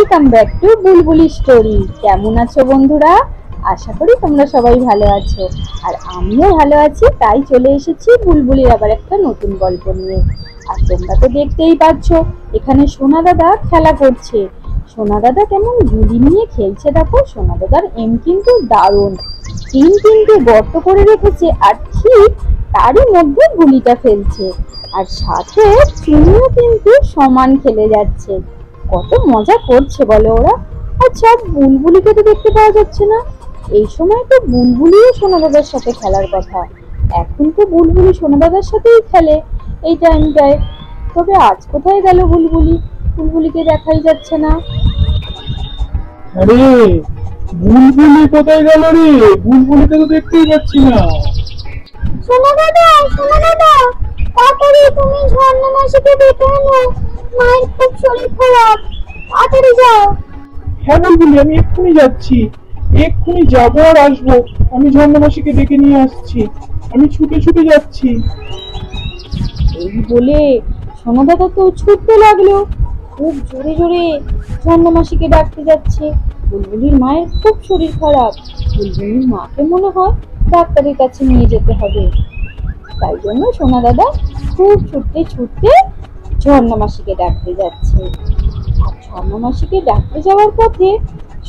Welcome back to বুলবুলি story. কেমন আছো বন্ধুরা? আশা করি তোমরা সবাই ভালো আছো, আর আমিও ভালো আছি। তাই চলে এসেছি বুলবুলির আবার একটা নতুন গল্প নিয়ে। আর তোমরা তো দেখতেই পাচ্ছ, এখানে সোনা দাদা খেলা করছে। সোনা দাদা কেমন গুলি নিয়ে খেলছে দেখো। সোনা দাদার এম কিন্তু দারুণ। তিনটে গর্ত করে রেখেছে, আর ঠিক তারই মধ্যে গুলিটা ফেলছে। আর সাথে চুনিও কিন্তু সমান খেলে যাচ্ছে। কত মজা করছে বলো ওরা। আচ্ছা, বুলবুলিকে তো দেখতে পাওয়া যাচ্ছে না। এই সময় তো বুলবুলিও সোনা দাদার সাথে খেলার কথা। এখন তো বুলবুলি সোনা দাদার সাথেই খেলে এই টাইমটায়। তবে আজ কোথায় গেল বুলবুলি? বুলবুলিকে দেখাই যাচ্ছে না। আরে, বুলবুলি কোথায় গেল রে? বুলবুলিকে তো দেখতেই পাচ্ছি না। সোনা দাদা, সোনা দাদা, তাড়াতাড়ি তুমি ঝর্ণা মাসিকে ডেকে আনো। মায়ের খুব শরীর খারাপ, তাড়াতাড়ি যাও। হ্যাঁ বুলবুলি, আমি এক্ষুনি যাচ্ছি। এক্ষুনি যাবো আর আসবো। আমি ঝর্ণামাসিকে ডেকে নিয়ে আসছি। আমি ছুটে ছুটে যাচ্ছি। এই বলে সোনা দাদা তো ছুটতে লাগলো। খুব জোরে জোরে ঝর্ণা মাসিকে ডাকতে যাচ্ছে। বুলবুলির মায়ের খুব শরীর খারাপ। বুলবুলির মাকে মনে হয় ডাক্তারের কাছে নিয়ে যেতে হবে। তাই জন্য সোনা দাদা খুব ছুটতে ছুটতে ঝর্ণা মাসিকে ডাকতে যাচ্ছে। আর ঝর্ণা মাসিকে ডাকতে যাওয়ার পথে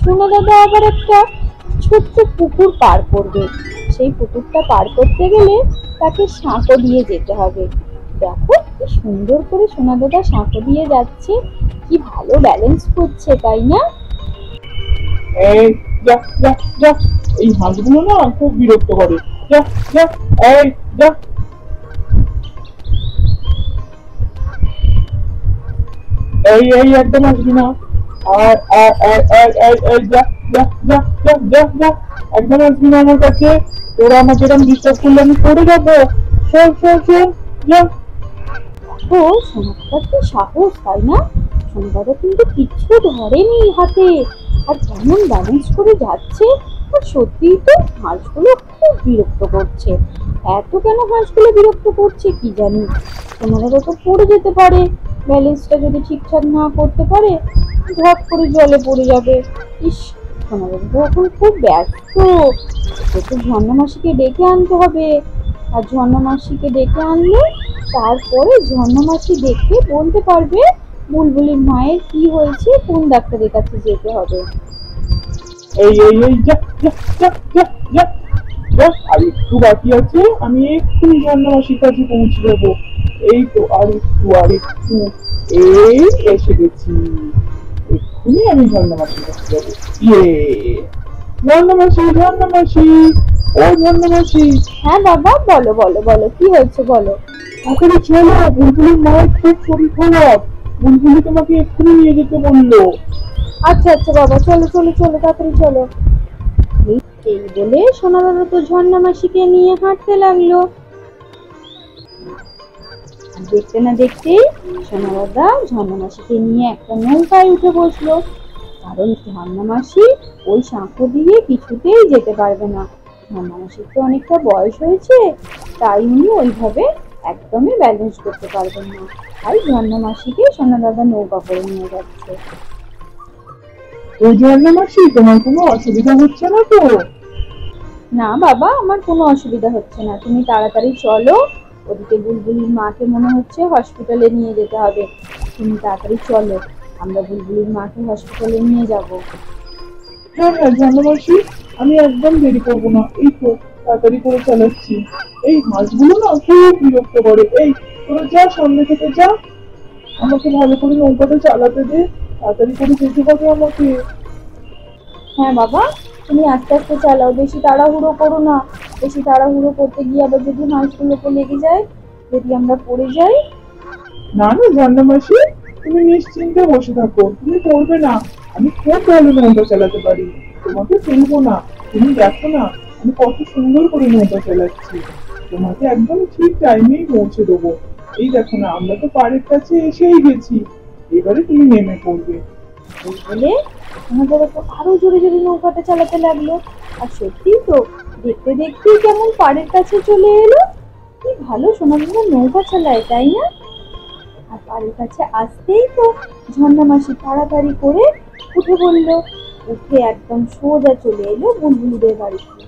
সোনা দাদা আবার একটা ছোট্ট পুকুর পার করবে। সেই পুকুরটা পার করতে গেলে তাকে সাঁকো দিয়ে যেতে হবে। দেখো কি সুন্দর করে সোনা দাদা সাঁকো দিয়ে যাচ্ছে। কি ভালো ব্যালেন্স করছে, তাই না? এই, যা যা যা। এই হাঁসগুলো না খুব বিরক্ত করে। যা যা, এই যা। এই একদম আসবি না। আর আর আর আর আর আর যা যা যা যা যা যা। একদম আসবি না আমার কাছে। তোরা আমাকে এরকম ডিস্টার্ব করলে আমি পড়ে যাবো। শোন শোন শোন, যা। ও, সোনা দাদার কি সাহস, তাই না? সোনা দাদা কিন্তু কিচ্ছু ধরেনি হাতে, আর কেমন ব্যালেন্স করে যাচ্ছে। আর সত্যিই তো হাঁসগুলো খুব বিরক্ত করছে। এত কেন হাঁসগুলো বিরক্ত করছে কি জানি। সোনা দাদা তো পড়ে যেতে পারে, ব্যালেন্সটা যদি ঠিকঠাক না করতে পারে। ধপ করে জলে পড়ে যাবে। ইস, সোনা দাদা তো এখন খুব ব্যস্ত। ওকে তো ঝর্ণা মাসিকে ডেকে আনতে হবে। আর ঝর্ণা মাসিকে ডেকে আনলে তারপরে ঝর্ণা মাসি দেখে বলতে পারবে বুলবুলির মায়ের কি হয়েছে, কোন ডাক্তারের কাছে যেতে হবে। এই যা যা যা যা যা যা। আর একটু বাকি আছে, আমি এক্ষুনি ঝর্ণামাসির কাছে পৌঁছে যাবো। এই তো আর একটু আর একটু। এই এসে গেছি। এক্ষুনি আমি ঝর্ণামাসির কাছে যাবো। ইয়ে, ঝর্ণামাসি ঝর্ণামাসি, ও ঝর্ণামাসি। হ্যাঁ বাবা, বলো বলো বলো, কি হয়েছে বলো। তাড়াতাড়ি চলো, বুলবুলির মায়ের খুব শরীর খারাপ। বুলবুলি তোমাকে এক্ষুনি নিয়ে যেতে বললো। আচ্ছা আচ্ছা বাবা, চলো চলো চলো, তাড়াতাড়ি চলো। এই এই বলে সোনা দাদা তো ঝর্ণা মাসিকে নিয়ে হাঁটতে লাগলো। আর দেখতে না দেখতেই সোনা দাদা ঝর্ণা মাসিকে নিয়ে একটা নৌকায় উঠে বসলো। কারণ ঝর্ণা মাসি ওই সাঁকো দিয়ে কিছুতেই যেতে পারবে না। ঝর্ণা মাসির তো অনেকটা বয়স হয়েছে, তাই উনি ওইভাবে একদমই ব্যালেন্স করতে পারবেন না। তাই ঝর্ণা মাসিকে সোনা দাদা নৌকা করে নিয়ে যাচ্ছে। ওই ঝর্ণামাসি, তোমার কোনো অসুবিধা হচ্ছে না তো? না বাবা, আমার কোনো অসুবিধা হচ্ছে না। তুমি তাড়াতাড়ি চলো। ওদিকে বুলবুলির মাকে মনে হচ্ছে হসপিটালে নিয়ে যেতে হবে। তুমি তাড়াতাড়ি চলো, আমরা বুলবুলির মাকে হসপিটালে নিয়ে যাব। হ্যাঁ হ্যাঁ ঝর্ণামাসি, আমি একদম দেরি করবো না। এই তো তাড়াতাড়ি করে চালাচ্ছি। এই হাঁসগুলো না খুব বিরক্ত করে। এই, তোরা যা, সামনে থেকে যা। আমাকে ভালো করে নৌকাটা চালাতে দে। তাড়াতাড়ি করে যেতে হবে আমাকে। হ্যাঁ বাবা, তুমি আস্তে আস্তে চালাও, বেশি তাড়াহুড়ো করো না। বেশি তাড়াহুড়ো করতে গিয়ে আবার যদি হাঁসগুলোকে লেগে যায়, যদি আমরা পড়ে যাই। না না ঝর্ণামাসি, তুমি নিশ্চিন্তে বসে থাকো, তুমি পড়বে না। আমি খুব ভালো নৌকা চালাতে পারি। তোমাকে ফেলবো না। তুমি দেখো না, আমি কত সুন্দর করে নৌকা চালাচ্ছি। তোমাকে একদম ঠিক টাইমেই পৌঁছে দেবো। এই দেখো না, আমরা তো পাড়ের কাছে এসেই গেছি। এবারে তুমি নেমে পড়বে। এই বলে আমাদের তো আরো জোরে জোরে নৌকাটা চালাতে লাগলো। আর সত্যিই তো, দেখতে দেখতেই কেমন পাড়ের কাছে চলে এলো। কি ভালো সোনা দাদা নৌকা চালায়, তাই না? আর পাড়ের কাছে আসতেই তো ঝর্ণা মাসি তাড়াতাড়ি করে উঠে পড়লো, উঠে একদম সোজা চলে এলো বুলবুলিদের বাড়িতে।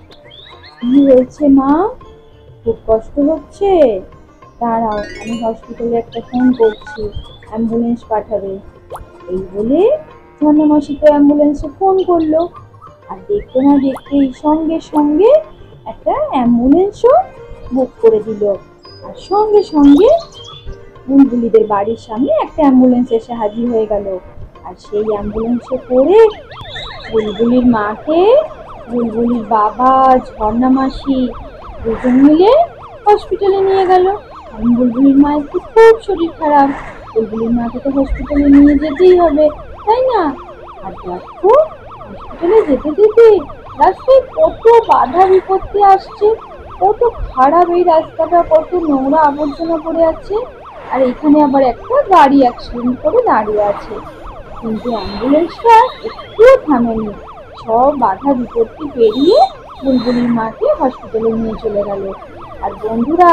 কি হয়েছে মা, খুব কষ্ট হচ্ছে? দাঁড়াও, আমি হসপিটালে একটা ফোন করছি, অ্যাম্বুলেন্স পাঠাবে। এই বলে ঝর্ণামাসি তো অ্যাম্বুলেন্সে ফোন করলো, আর দেখতে না দেখতেই সঙ্গে সঙ্গে একটা অ্যাম্বুলেন্সও বুক করে দিল। আর সঙ্গে সঙ্গে বুলবুলিদের বাড়ির সামনে একটা অ্যাম্বুলেন্স এসে হাজির হয়ে গেল। আর সেই অ্যাম্বুলেন্সে করে বুলবুলির মাকে বুলবুলির বাবা, ঝর্ণামাসি দুজন মিলে হসপিটালে নিয়ে গেল। কারণ বুলবুলির মায়ের তো খুব শরীর খারাপ, বুলবুলির মাকে তো হসপিটালে নিয়ে যেতেই হবে, তাই না? আর দেখো, হসপিটালে যেতে যেতে রাস্তায় কত বাধা বিপত্তি আসছে, কত খারাপ এই রাস্তাটা, কত নোংরা আবর্জনা পড়ে আছে। আর এখানে আবার একটা গাড়ি অ্যাক্সিডেন্ট করে দাঁড়িয়ে আছে, কিন্তু অ্যাম্বুলেন্সটা একটুও থামেনি। সব বাধা বিপত্তি পেরিয়ে বুলবুলির মাকে হসপিটালে নিয়ে চলে গেল। আর বন্ধুরা,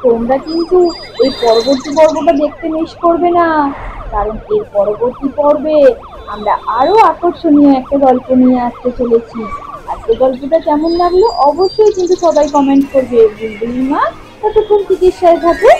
তোমরা কিন্তু এই পরবর্তী পর্বটা দেখতে মিস করবে না, কারণ এই পরবর্তী পর্বে আমরা আরো আকর্ষণীয় একটা গল্প নিয়ে আসতে চলেছি। আজকে গল্পটা কেমন লাগলো অবশ্যই কিন্তু সবাই কমেন্ট করবে। বুলবুলির মা ততক্ষণ চিকিৎসায় থাকে।